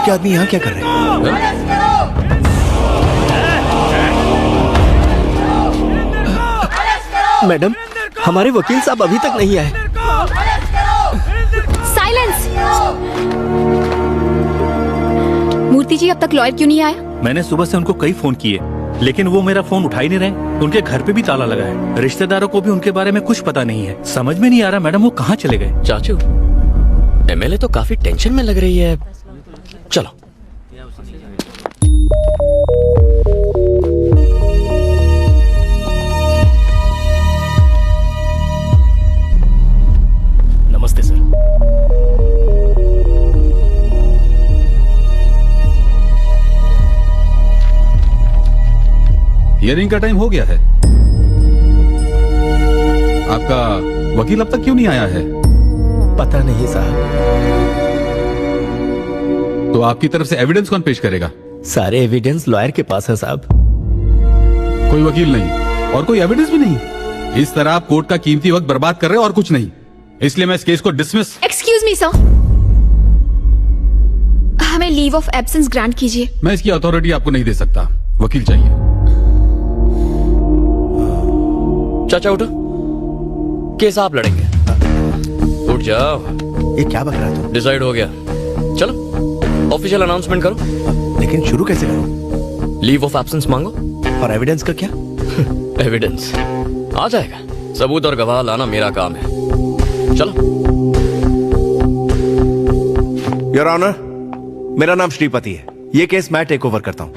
के आदमी यहाँ क्या कर रहे हैं? मैडम, हमारे वकील साहब अभी तक नहीं आए। साइलेंस। मूर्ति जी, अब तक लॉयर क्यों नहीं आया? मैंने सुबह से उनको कई फोन किए, लेकिन वो मेरा फोन उठा ही नहीं रहे। उनके घर पे भी ताला लगा है। रिश्तेदारों को भी उनके बारे में कुछ पता नहीं है। समझ में नहीं आ रहा मैडम वो कहाँ चले गए। चाचू, एमएलए तो काफी टेंशन में लग रही है। चलो। नमस्ते सर। हियरिंग का टाइम हो गया है। आपका वकील अब तक क्यों नहीं आया है? पता नहीं साहब। तो आपकी तरफ से एविडेंस कौन पेश करेगा? सारे एविडेंस लॉयर के पास है साहब। कोई वकील नहीं और कोई एविडेंस भी नहीं। इस तरह आप कोर्ट का कीमती वक्त बर्बाद कर रहे हैं और कुछ नहीं। इसलिए मैं इस केस को डिसमिस। एक्सक्यूज मी सर, हमें लीव ऑफ एब्सेंस ग्रांट कीजिए। मैं इसकी अथॉरिटी आपको नहीं दे सकता। वकील चाहिए। चाचा उठो, केस आप लड़ेंगे। उठ जाओ। ये क्या बक रहा तू? डिसाइड हो गया। चलो ऑफिशियल अनाउंसमेंट करो। लेकिन शुरू कैसे करूं? लीव ऑफ एब्सेंस मांगो। और एविडेंस का क्या? एविडेंस आ जाएगा। सबूत और गवाह लाना मेरा काम है। चलो। योर ऑनर, मेरा नाम श्रीपति है। ये केस मैं टेक ओवर करता हूं।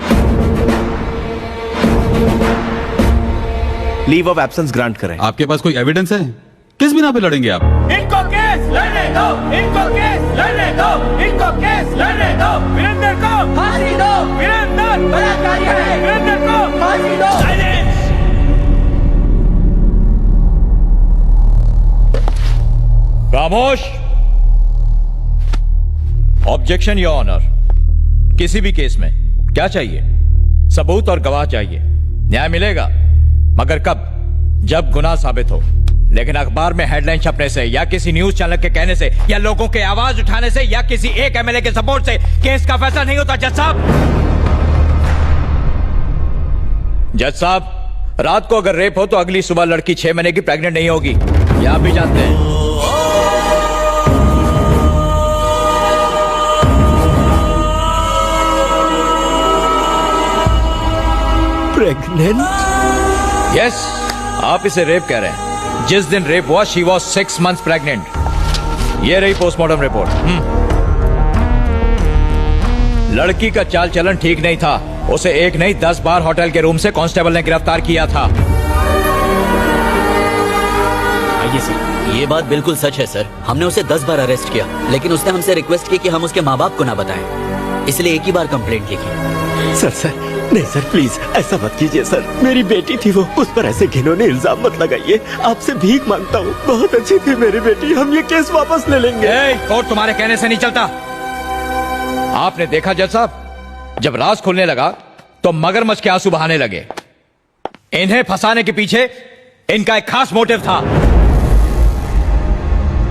लीव ऑफ एब्सेंस ग्रांट करें। आपके पास कोई एविडेंस है? किस बिना पे लड़ेंगे आप? इनको केस लड़ने दो, इनको केस लड़ने दो, इनको केस लड़ने दो। वीरेंद्र को फांसी दो, वीरेंद्र बलात्कारी है, वीरेंद्र को फांसी दो। साइलेंस। खामोश। Objection your honour. किसी भी केस में क्या चाहिए? सबूत और गवाह चाहिए। न्याय मिलेगा, मगर कब? जब गुनाह साबित हो। लेकिन अखबार में हेडलाइन छपने से या किसी न्यूज चैनल के कहने से या लोगों के आवाज उठाने से या किसी एक एमएलए के सपोर्ट से केस का फैसला नहीं होता। जज साहब, जज साहब, रात को अगर रेप हो तो अगली सुबह लड़की 6 महीने की प्रेग्नेंट नहीं होगी। ये आप भी जानते हैं। प्रेग्नेंट? यस, आप इसे रेप कह रहे हैं। जिस दिन रेप हुआ शी वॉज 6 months प्रेग्नेंट। ये रही पोस्टमार्टम रिपोर्ट। लड़की का चाल चलन ठीक नहीं था। उसे 1 नहीं 10 बार होटल के रूम से कांस्टेबल ने गिरफ्तार किया था। आइए सर। ये बात बिल्कुल सच है सर। हमने उसे 10 बार अरेस्ट किया, लेकिन उसने हमसे रिक्वेस्ट की कि हम उसके माँ बाप को ना बताएं। इसलिए एक ही बार कंप्लेंट लिखी। सर नहीं सर, प्लीज ऐसा मत कीजिए सर। मेरी बेटी थी वो, उस पर ऐसे घिनौने इल्जाम मत लगाइए। आपसे भीख मांगता हूँ। बहुत अच्छी थी मेरी बेटी। हम ये केस वापस ले लेंगे। कोर्ट तुम्हारे कहने से नहीं चलता। आपने देखा जज साहब, जब राज खुलने लगा तो मगरमच्छ के आंसू बहाने लगे। इन्हें फंसाने के पीछे इनका एक खास मोटिव था।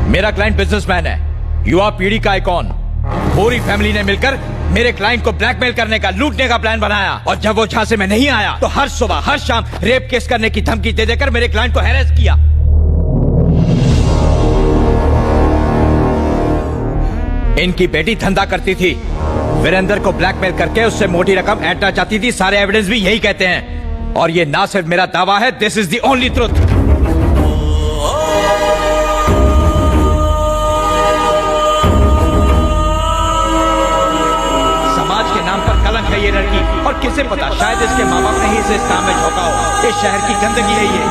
मेरा क्लाइंट बिजनेसमैन है, युवा पीढ़ी का आइकॉन। पूरी फैमिली ने मिलकर मेरे क्लाइंट को ब्लैकमेल करने का, लूटने का प्लान बनाया। और जब वो झांसे में नहीं आया तो हर सुबह हर शाम रेप केस करने की धमकी दे देकर मेरे क्लाइंट को हैरेस किया। इनकी बेटी धंधा करती थी। वीरेंद्र को ब्लैकमेल करके उससे मोटी रकम ऐंठना चाहती थी। सारे एविडेंस भी यही कहते हैं। और ये ना सिर्फ मेरा दावा है, this is the only truth. है ये लड़की, और किसे पता, शायद इसके माँ बाप ने ही इसे इस काम में झोंका हो। इस शहर की गंदगी है ये।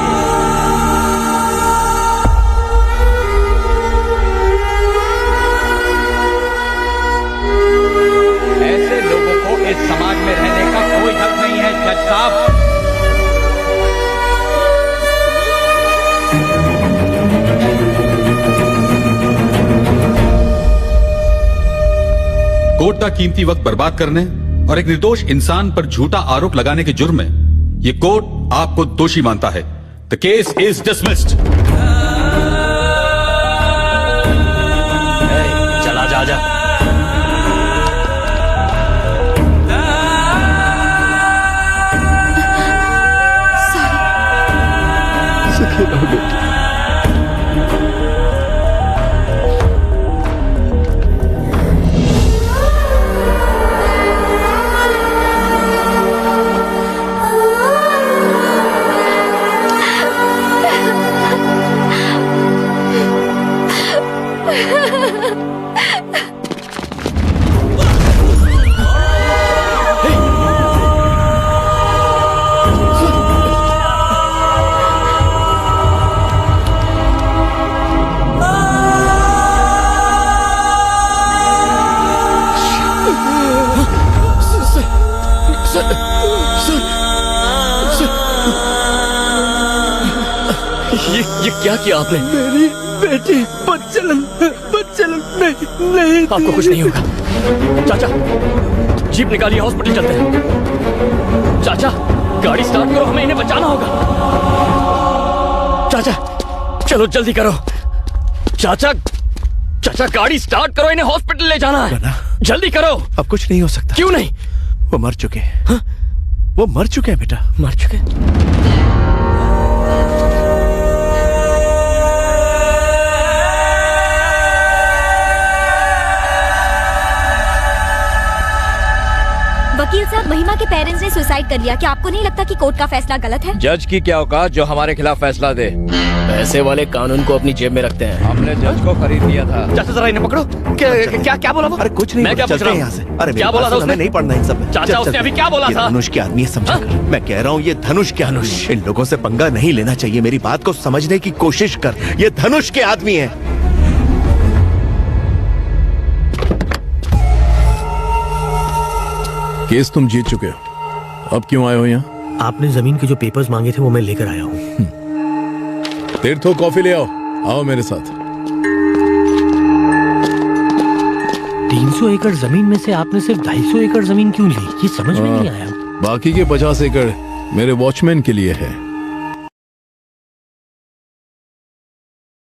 ऐसे लोगों को इस समाज में रहने का कोई हक नहीं है जज साहब। कोर्ट का कीमती वक्त बर्बाद करने और एक निर्दोष इंसान पर झूठा आरोप लगाने के जुर्म में ये कोर्ट आपको दोषी मानता है। The case is dismissed. चला जा। ये क्या किया आपने? मेरी बेटी बच्चलन नहीं आपको कुछ नहीं होगा। चाचा, जीप निकालिए, हॉस्पिटल चलते हैं। चाचा, गाड़ी स्टार्ट करो, हमें इन्हें बचाना होगा। चाचा, चलो जल्दी करो। चाचा, चाचा गाड़ी स्टार्ट करो, इन्हें हॉस्पिटल ले जाना है। जल्दी करो। अब कुछ नहीं हो सकता। क्यों नहीं? वो मर चुके हैं। वो मर चुके हैं बेटा। मर चुके? वकील साहब, महिमा के पेरेंट्स ने सुसाइड कर लिया। क्या आपको नहीं लगता कि कोर्ट का फैसला गलत है? जज की क्या औकात जो हमारे खिलाफ फैसला दे? पैसे वाले कानून को अपनी जेब में रखते हैं। हमने जज को खरीद लिया था। चाचा जरा इन्हें पकड़ो। क्या बोला वो? अरे कुछ नहीं, मैं क्या पूछ चलते रहा हैं हूँ? यहाँ से। अरे क्या बोला था उसने? नहीं पढ़ना इन सब में। चाचा, उसने अभी क्या बोला ये था? धनुष के आदमी है, समझा कर। मैं कह रहा हूँ ये धनुष के आदमी। इन लोगों से पंगा नहीं लेना चाहिए। मेरी बात को समझने की कोशिश कर। ये धनुष के आदमी है। केस तुम जीत चुके हो, अब क्यों आए हो यहाँ? आपने जमीन के जो पेपर्स मांगे थे वो मैं लेकर आया हूँ। तीर्थो कॉफी ले आओ। आओ मेरे साथ। 300 एकड़ जमीन में से आपने सिर्फ 250 एकड़ जमीन क्यों ली? ये समझ में नहीं आया। बाकी के 50 एकड़ मेरे वॉचमैन के लिए है।